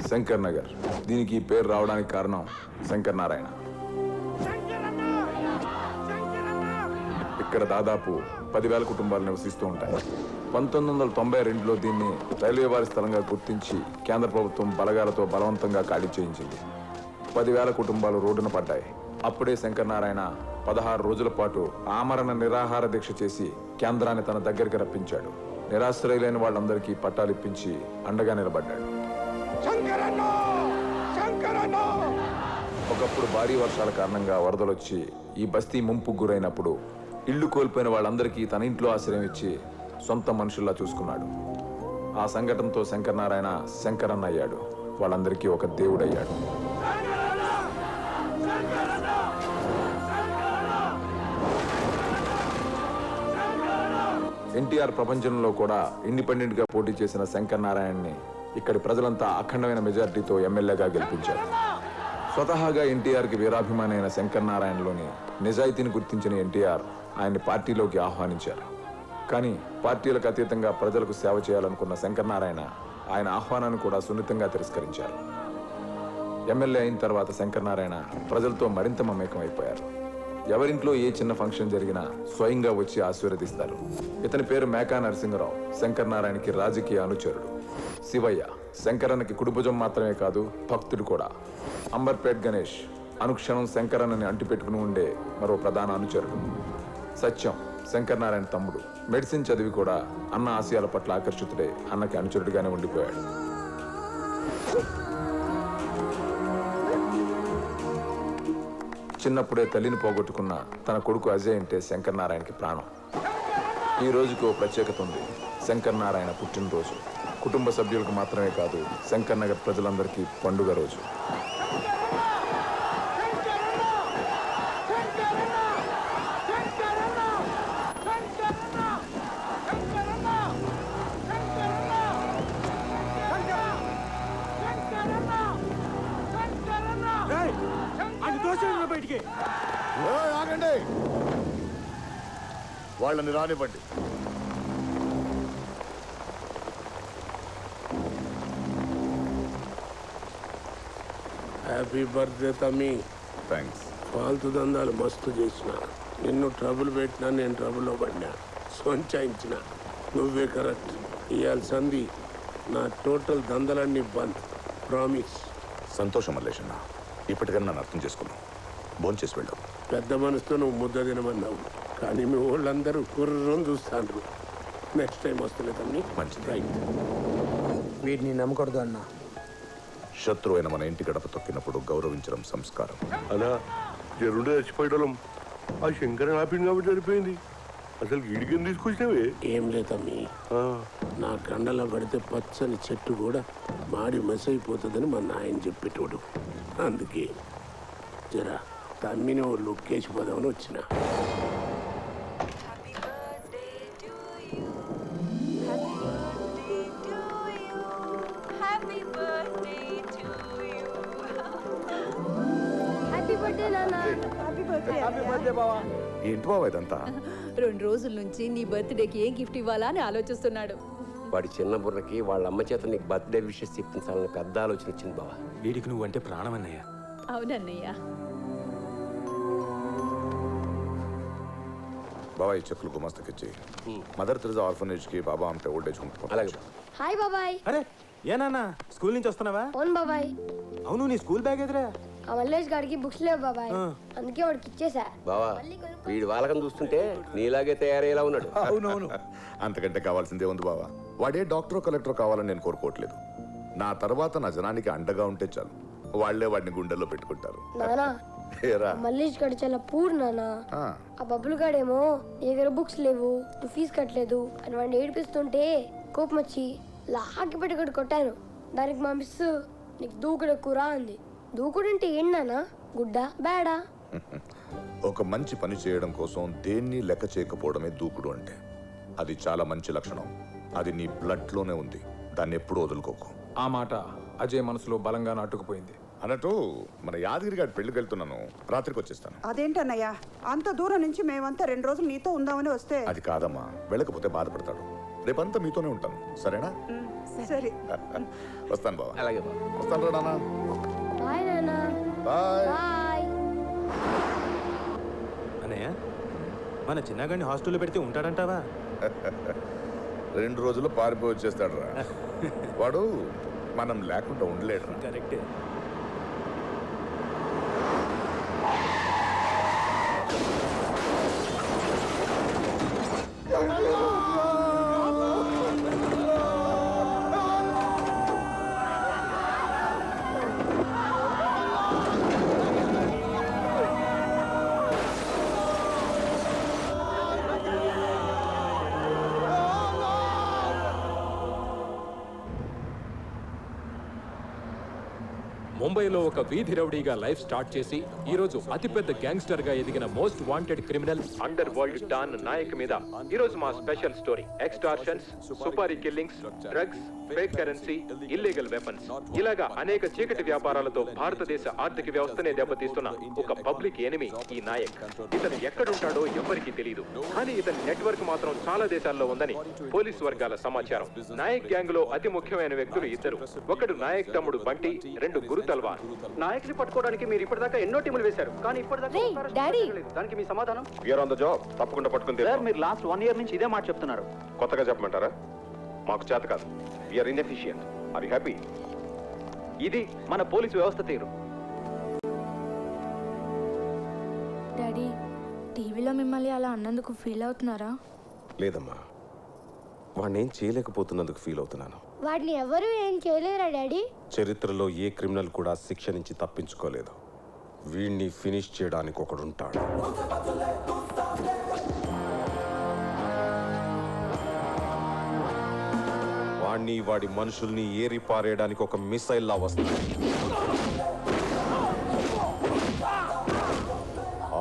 శంకర్ నగర్. దీనికి ఈ పేరు రావడానికి కారణం శంకర్ నారాయణ. ఇక్కడ దాదాపు 10,000 కుటుంబాలు నివసిస్తూ ఉంటాయి. 1992లో దీన్ని రైల్వే వారి స్థలంగా గుర్తించి కేంద్ర ప్రభుత్వం బలగాలతో బలవంతంగా ఖాళీ చేయించింది. 10,000 కుటుంబాలు రోడ్డున పడ్డాయి. అప్పుడే శంకర్ నారాయణ 16 రోజుల పాటు ఆమరణ నిరాహార దీక్ష చేసి కేంద్రాన్ని తన దగ్గరికి రప్పించాడు. నిరాశ్రయులైన వాళ్ళందరికీ పట్టాలిప్పించి అండగా నిలబడ్డాడు. ఒకప్పుడు భారీ వర్షాల కారణంగా వరదలొచ్చి ఈ బస్తీ ముంపుకు గురైనప్పుడు ఇళ్లు కోల్పోయిన వాళ్ళందరికీ తన ఇంట్లో ఆశ్రయం ఇచ్చి సొంత మనుషుల్లా చూసుకున్నాడు. ఆ సంఘటనతో శంకర్ నారాయణ శంకరన్న అయ్యాడు. వాళ్ళందరికీ ఒక దేవుడయ్యాడు. ఎన్టీఆర్ ప్రపంచంలో కూడా ఇండిపెండెంట్ గా పోటీ చేసిన శంకర్ నారాయణని ఇక్కడి ప్రజలంతా అఖండమైన మెజార్టీతో ఎమ్మెల్యేగా గెలిపించారు. స్వతహాగా ఎన్టీఆర్కి వీరాభిమాని అయిన శంకర్ నారాయణలోని నిజాయితీని గుర్తించిన ఎన్టీఆర్ ఆయన్ని పార్టీలోకి ఆహ్వానించారు. కానీ పార్టీలకు అతీతంగా ప్రజలకు సేవ చేయాలనుకున్న శంకర్ నారాయణ ఆయన ఆహ్వానాన్ని కూడా సున్నితంగా తిరస్కరించారు. ఎమ్మెల్యే అయిన తర్వాత శంకర్ నారాయణ ప్రజలతో మరింత మమేకం అయిపోయారు. ఎవరింట్లో ఏ చిన్న ఫంక్షన్ జరిగినా స్వయంగా వచ్చి ఆశీర్వదిస్తారు. ఇతని పేరు మేకా నరసింహరావు. శంకర్ నారాయణకి రాజకీయ అనుచరుడు. శివయ్య శంకరన్నకి కుడిభుజం మాత్రమే కాదు, భక్తుడు కూడా. అంబర్పేట్ గణేష్ అనుక్షణం శంకరన్నని అంటిపెట్టుకుని ఉండే మరో ప్రధాన అనుచరుడు. సత్యం శంకర్ నారాయణ తమ్ముడు. మెడిసిన్ చదివి కూడా అన్న ఆశయాల పట్ల ఆకర్షితుడే అన్నకి అనుచరుడిగానే ఉండిపోయాడు. చిన్నప్పుడే తల్లిని పోగొట్టుకున్న తన కొడుకు అజయ్ అంటే శంకర్ నారాయణకి ప్రాణం. ఈ రోజుకి ఓ ప్రత్యేకత ఉంది. శంకర్ నారాయణ పుట్టినరోజు కుటుంబ సభ్యులకు మాత్రమే కాదు, శంకర్ నగర్ ప్రజలందరికీ పండుగ రోజు. వాళ్ళని రానివ్వండి. హ్యాపీ బర్త్డే తమ్మి. థ్యాంక్స్. ఫాల్తు దందాలు మస్తు చేసిన. నిన్ను ట్రబుల్ పెట్టినా నేను ట్రబుల్లో పడినా. సొంచాయించిన నువ్వే కరెక్ట్. ఇవాళ సంధి నా టోటల్ దందలన్నీ బంద్. ప్రామిస్. సంతోషం మల్లేషన్న. ఇప్పటికైనా నన్ను అర్థం చేసుకున్నావు. భోంచేసి వెళ్ళావు. పెద్ద మనసుతో నువ్వు ముద్ద తినమన్నావు, కానీ మీ వాళ్ళందరూ కుర్రం చూస్తాను. నెక్స్ట్ టైం వస్తలే తమ్మి. మంచిది. రైట్. వీటిని నమ్మకూడదు అన్న. శత్రువు అయిన మన ఇంటి గడప తొక్కినప్పుడు గౌరవించడం సంస్కారం. అలా జరుండే చచ్చిపోయడం ఆ శంకరన్ ఆపింది కాబట్టి సరిపోయింది. అసలు వీడికి తీసుకొచ్చినవే ఏం లేదమ్మి, నా కండలో పడితే పచ్చని చెట్టు కూడా మాడి మసైపోతుందని మా నాయన చెప్పేటోడు. అందుకే జరా తమ్మిని ఓ లుక్కేసిపోదామని వచ్చిన. ఏంటి బాబా ఇదంతా? 2 రోజుల నుంచి నీ బర్త్డేకి ఏం గిఫ్ట్ ఇవ్వాలా అని ఆలోచిస్తున్నాడు. వాడి చిన్న బుర్రకి వాళ్ళ అమ్మ చేత నీకు బర్త్డే విషెస్ చెప్పించాలని పెద్ద ఆలోచన వచ్చింది బావా. వీడికి నువ్వంటే ప్రాణం అన్నయ్య. అవునన్నయ్య. బాబా ఈ చెక్కులు గుమస్తకిచ్చి మదర్ తెరిసా ఆర్ఫనేజ్ కి బాబా అంటే ఓల్డ్ ఏజ్ హోమ్. అలాగే. హాయ్ బాబాయ్. అరే ఏ నాన్న స్కూల్ నుంచి వస్తున్నావా? అవును బాబాయ్. అవును నీ స్కూల్ బ్యాగ్ ఎదురా? ఆ మల్లేష్ గారికి బుక్స్ లేవు బాబాయ్, అందుకే వాడికి ఇచ్చేసా. బావా వీడి వాళ్ళకం చూస్తుంటే నీలాగే తయారయ్యేలా ఉన్నాడు. అవునవును. అంతకంటే కావాల్సిందే ఉంది బాబా. వాడే డాక్టర్ కలెక్టర్ కావాలని నేను కోరుకోవట్లేదు. నా తర్వాత నా జనానికి అండగా ఉంటే చాలు. వాళ్లే వాడిని గుండెల్లో పెట్టుకుంటారు. నానా ఏరా మల్లేష్ గారు చాలా పూర్ నానా. ఆ బబ్బులు గాడేమో నీ దగ్గర బుక్స్ లేవు, నువ్వు ఫీజు కట్టలేదు అని వాడిని ఏడిపిస్తుంటే కోపం వచ్చి లాగి పెట్టి కొట్టాను. దానికి మా మిస్ నీకు దూకుడు ఎక్కువరా అంది. దూకుడు అంటే ఏంటన్నా? గుడ్డా బ్యాడా? ఒక మంచి పని చేయడం కోసం దేన్ని లెక్క చేయకపోవడమే దూకుడు అంటే. అది చాలా మంచి లక్షణం. అది నీ బ్లడ్ లోనే ఉంది. దాన్ని ఎప్పుడు వదులుకోకు. ఆ మాట అజయ్ మనసులో బలంగా నాటుకుపోయింది. అన్నట్టు మన యాదగిరి గారి పెళ్లికి వెళ్తున్నాను, రాత్రికి వచ్చేస్తాను. అదేంటన్నయ్యా, అంత దూరం నుంచి మేమంతా 2 రోజులు నీతో ఉందామని వస్తే. అది కాదమ్మా, వెళ్ళకపోతే బాధపడతాడు. రేపంతా మీతోనే ఉంటాను, సరేనా? సరే వస్తాను బావా. అలాగే బాబు. వస్తాను రా నాన్న. బాయ్ నాన్న. బాయ్. బాయ్. అన్నయ్య మన చిన్నగాడిని హాస్టల్లో పెడితే ఉంటాడంటావా? 2 రోజుల్లో పారిపోయి వచ్చేస్తాడు రా. వాడు మనం లేకుండా ఉండలేడు రా. కరెక్టే. ముంబైలో ఒక వీధి రౌడీగా లైఫ్ స్టార్ట్ చేసి ఈ రోజు అతిపెద్ద గ్యాంగ్స్టర్ గా ఎదిగిన most wanted criminal under world don Nayak మీద ఈ రోజు మా special story. Extortions, supari killings, drugs, fake currency, illegal weapons, ఇలాగా అనేక చీకటి వ్యాపారాలతో భారతదేశ ఆర్థిక వ్యవస్థనే దెబ్బతీస్తున్న ఒక పబ్లిక్ ఎనిమి ఈ నాయక్. ఇతను ఎక్కడుంటాడో ఎవ్వరికీ తెలియదు, కానీ ఇతని నెట్వర్క్ మాత్రం చాలా దేశాల్లో ఉందని పోలీసు వర్గాల సమాచారం. నాయక్ గ్యాంగ్ లో అతి ముఖ్యమైన వ్యక్తులు ఇద్దరు. ఒకడు నాయక్ తమ్ముడు బంటి, 2 గురు తల్వార్. నాయక్ ని పట్టుకోవడానికి మీరు ఇప్పటిదాకా ఎన్నో టీములు వేశారు, కానీ ఇప్పటిదాకా రేయ్, ఒక్క డాడీ. అరెస్ట్ చేయలేదు. దానికి మీ సమాధానం? We're on the job. తప్పకుండా పట్టుకుంది. సార్ మీరు లాస్ట్ 1 year నుంచి ఇదే మాట చెప్తున్నారు. కొత్తగా చెప్పమంటారా? మాకు చేత కాదు. We're inefficient. Are you happy? ఇది మన పోలీసు వ్యవస్థ తీరు. డాడీ, టీవీలో మిమ్మల్ని అలా అన్నందుకు ఫీల్ అవుతున్నారా? లేదమ్మా, వాడిని ఏం చేయలేకపోతున్నందుకు ఫీల్ అవుతున్నాను. వాడిని ఎవరు ఏం చేయలేరా డాడీ? చరిత్రలో ఏ క్రిమినల్ కూడా శిక్ష నుంచి తప్పించుకోలేదు. వీడిని ఫినిష్ చేయడానికి ఒకడుంటాడు. వాడిని, వాడి మనుషుల్ని ఏరి పారేయడానికి ఒక మిసైల్ లా వస్తుంది.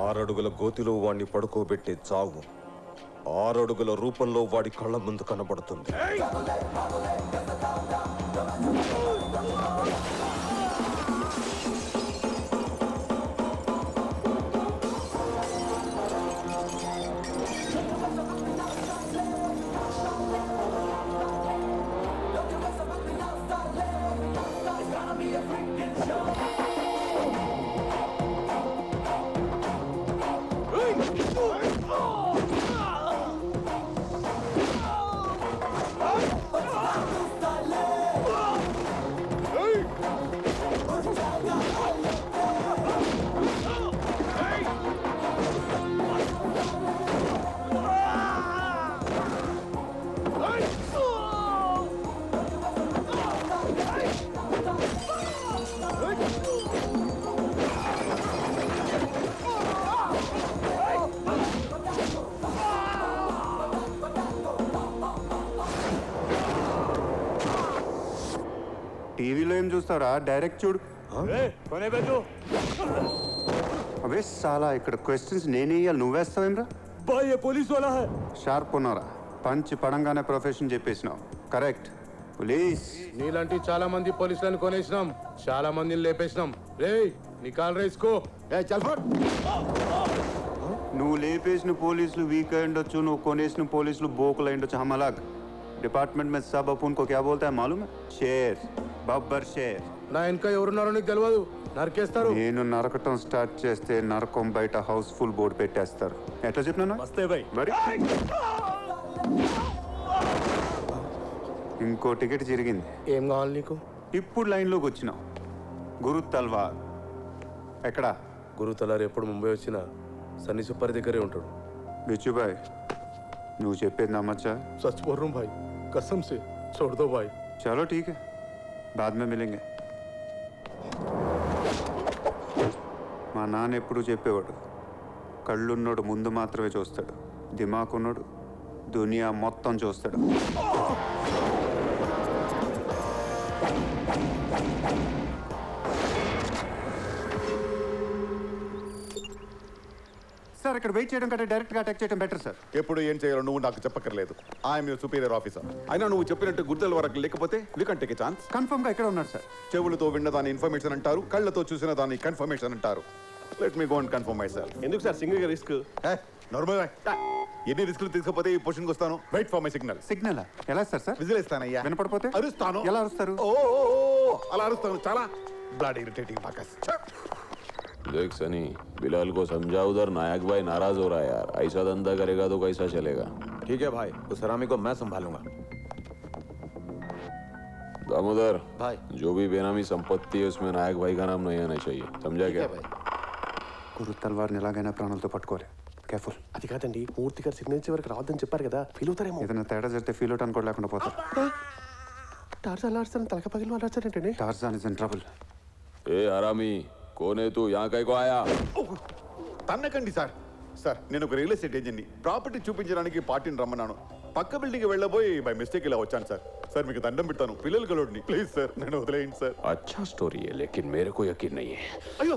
6 అడుగుల గోతిలో వాడిని పడుకోబెట్టే చావు 6 అడుగుల రూపంలో వాడి కళ్ళ ముందు కనబడుతుంది. టీవీలో ఏం చూస్తారా, డైరెక్ట్ చూడు. అవే సాలా ఇక్కడ క్వశ్చన్స్ నేనే ఇయ్యాలి, నువ్వేస్తావేమ్రా? పోలీస్ వాళ్ళ షార్ప్ ఉన్నారా? పంచి పడంగానే ప్రొఫెషన్ చెప్పేసినావు. కరెక్ట్. పోలీస్ నీలాంటి చాలా మంది పోలీసులను కొనేసినాం, చాలా మందిని లేపేసినాం. రేయ్ నికాల్ రేసుకో. నువ్వు లేపేసిన పోలీసులు వీక్ అయి ఉండొచ్చు, నువ్వు కొనేసిన పోలీసులు బోకులు అయి ఉండొచ్చు. हम अलग डिपार्टमेंट में सब अपन को क्या बोलता है मालूम है? शेर, बब्बर शेर. నా వెనక ఎవరున్నారో నీకు తెలియదు, నరికేస్తారు. నేను నరకటం స్టార్ట్ చేస్తే నరకం బయట హౌస్ఫుల్ బోర్డు పెట్టేస్తారు. ఎట్లా చెప్పినాను? మరి ఇంకో టికెట్ జరిగింది. ఏం కావాలి నీకు? ఇప్పుడు లైన్లోకి వచ్చినావు. గురు తల్వార్ ఎక్కడా? గురు తలారి ఎప్పుడు ముంబై వచ్చినా సన్నీ సుపారి దగ్గరే ఉంటాడు. బిచ్చుబాయ్, నువ్వు చెప్పేది నమ్మచ్చా? सच बोल रहा हूं भाई, कसम से छोड़ दो भाई. चलो ठीक है, बाद में मिलेंगे. మా నాన్న ఎప్పుడూ చెప్పేవాడు, కళ్ళున్నోడు ముందు మాత్రమే చూస్తాడు, దిమాకున్నోడు దునియా మొత్తం చూస్తాడు. సార్ ఇక్కడ వెయిట్ చేయడం కంటే డైరెక్ట్గా అటాక్ చేయడం బెటర్ సార్. ఎప్పుడు ఏం చేయాలో నువ్వు నాకు చెప్పక్కర్లేదు. I'm your superior officer. అయినా నువ్వు చెప్పినట్టు గుర్తుల వరకు లేకపోతే we can take a chance. కన్ఫర్మ్గా ఇక్కడ ఉన్నాడు సార్. చెవులతో విన్న దాన్ని ఇన్ఫర్మేషన్ అంటారు, కళ్ళతో చూసిన దాన్ని కన్ఫర్మేషన్ అంటారు. Let me go and confirm myself. ఎందుకు సార్ సింగిల్ రిస్క్? నార్మల్ ఎన్ని రిస్కులు తీసుకపోతే ఈ పొజిషన్కి వస్తాను. Wait for my signal. Signal ఎలా ఇస్తారు సార్? విజిల్ ఇస్తానయ్యా. వినపడిపోతే అరుస్తాను. ఎలా అరుస్తారు? ఓ అలా అరుస్తాను. చాలా బ్లడ్ ఇరిటేటింగ్ బాకస్. देख सनी, बिलाल को समझा उधर. नायक भाई नाराज हो रहा है यार. ऐसा धंधा करेगा तो कैसा चलेगा? ठीक है भाई, उस हरामी को मैं संभालूंगा. दामोदर भाई, जो भी बेनामी संपत्ति है उसमें नायक भाई का नाम नहीं आना चाहिए. समझा क्या? గురు తల్వార్ని ఎలాగైనా ప్రాణాలతో పట్టుకోవాలి. కేర్ఫుల్. అది కాదండి, మూర్తి గారు సిగ్నేచర్ వరకు రావద్దని చెప్పారు కదా, ఫీల్ అవుతారేమో. ఏదైనా తేడా జరిగితే ఫీల్ అవుట్ అనుకోవడం లేకుండా పోతారు. టార్జాన్ అల్లాడుతాను, తలక పగిలి అల్లాడుతారంటే. Tarzan is in trouble. ए हरामी, कौन है तू? यहाँ कहीं को आया? తన్నకండి సార్. సార్ నేను ఒక రియల్ ఎస్టేట్ ఏజెంట్ని. ప్రాపర్టీ చూపించడానికి పార్టీని రమ్మన్నాను. పక్క బిల్డింగ్ వెళ్ళబోయి బై మిస్టేక్ ఇలా వచ్చాను సార్. సార్ మీకు దండం పెడతాను, పిల్లలు కలవడిని ప్లీజ్ సార్, నేను వదిలేయండి సార్. अच्छा स्टोरी है लेकिन मेरे को यकीन नहीं है. అయ్యో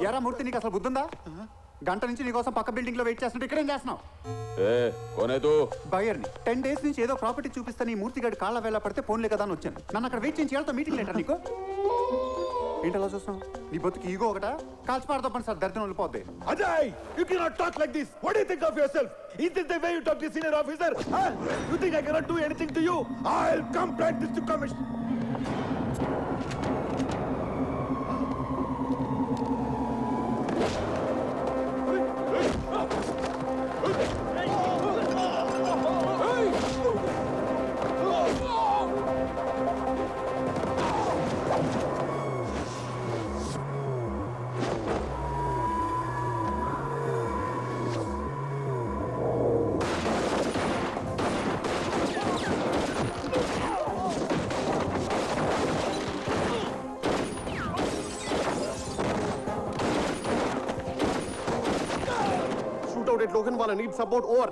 ఎరా మూర్తి, నీకు అసలు బుద్ధుందా? గంట నుంచి నీకోసం పక్క బిల్డింగ్ లో వెయిట్ చేస్తుంటే ఇక్కడేం చేస్తున్నావు? ए कौन है तू? బయర్ని 10 days నుంచి ఏదో ప్రాపర్టీ చూపిస్తాను, ఈ మూర్తి గడి కాళ్ళ వేళ పడితే ఫోన్లే కదా అని వచ్చాను. నన్ను అక్కడ వెయిట్ చేయించి వెళ్తా మీటింగ్ లెటర్ నీకు. ఏంటి అలా చూస్తున్నావు? నీ బతుకు ఈగో ఒకటా? కాల్చి పాడతా పని సార్, దర్శనం వెళ్ళిపోద్ది. Ajay, you cannot talk like this. What do you think of yourself? Is this the way you talk to senior officer? Huh? You think I cannot do anything to you? I'll complain this to commission. Shoot out at Logan Wala, need support, over.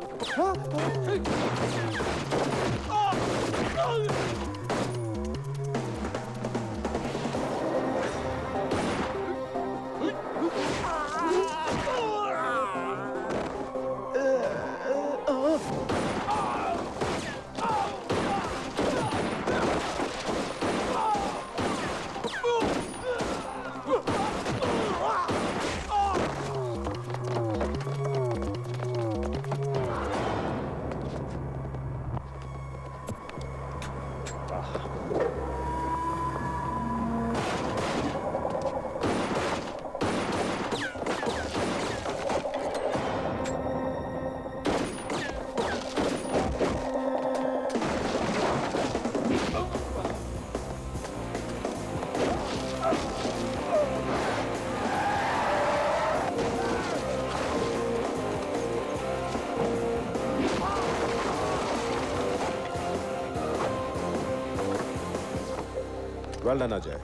Well done Ajay.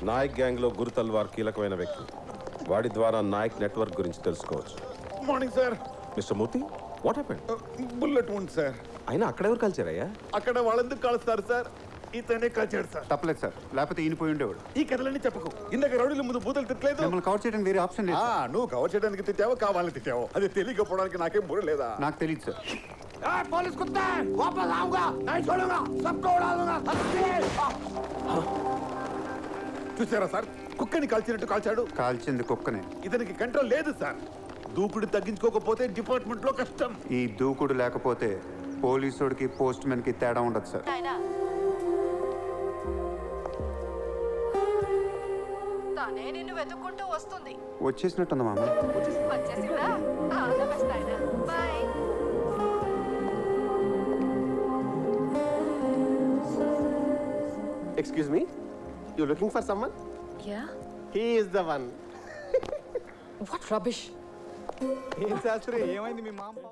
Nayak గ్యాంగ్లో గురు తల్వార్ కీలకమైన వ్యక్తి. వాడి ద్వారా Naik network గురించి తెలుసుకోవచ్చు. Morning sir. Mister Murthy, what happened? Bullet ఉంది sir. అయినా అక్కడ ఎవరు కలిచారయ్యా? అక్కడ వాళ్ళెందుకు కాలుస్తారు సార్? ఇతనే కాల్చాడు సార్. తప్పలేదు సార్, లేకపోతే ఈయన పోయి ఉండేవాడు. ఈ కథలన్నీ చెప్పకు. ఇందాక రౌడీల ముందు బూతులు తిట్టలేదు. మిమ్మల్ని కవర్ చేయడానికి వేరే ఆప్షన్ లేదు. నువ్వు కవర్ చేయడానికి తిట్టావో కావాలని తిట్టావో అది తెలియకపోవడానికి నాకేం బుర్ర లేదా? నాకు తెలియదు సార్. पुलिस कुत्ते, वापस आऊंगा, नहीं छोड़ूंगा, सबको उड़ा दूंगा. చూసారా సార్, కుక్కని కాల్చినట్టు కాల్చాడు. కాల్చింది కుక్కనే. ఇతనికి కంట్రోల్ లేదు సార్. దూకుడు తగ్గించుకోకపోతే డిపార్ట్మెంట్ లో కష్టం. ఈ దూకుడు లేకపోతే పోలీసుడికి పోస్ట్ మెన్ కి తేడా ఉండదు సార్. తనే నిన్ను వెతుక్కుంటూ వస్తుంది. వచ్చేసినట్టుంది మామ. వచ్చేసిందా? ఆల్ ది బెస్ట్ నాయనా. By. Excuse me, you looking for someone? Yeah. He is the one. What rubbish. ఏం శాస్త్రి, ఏమైంది మీ మామ?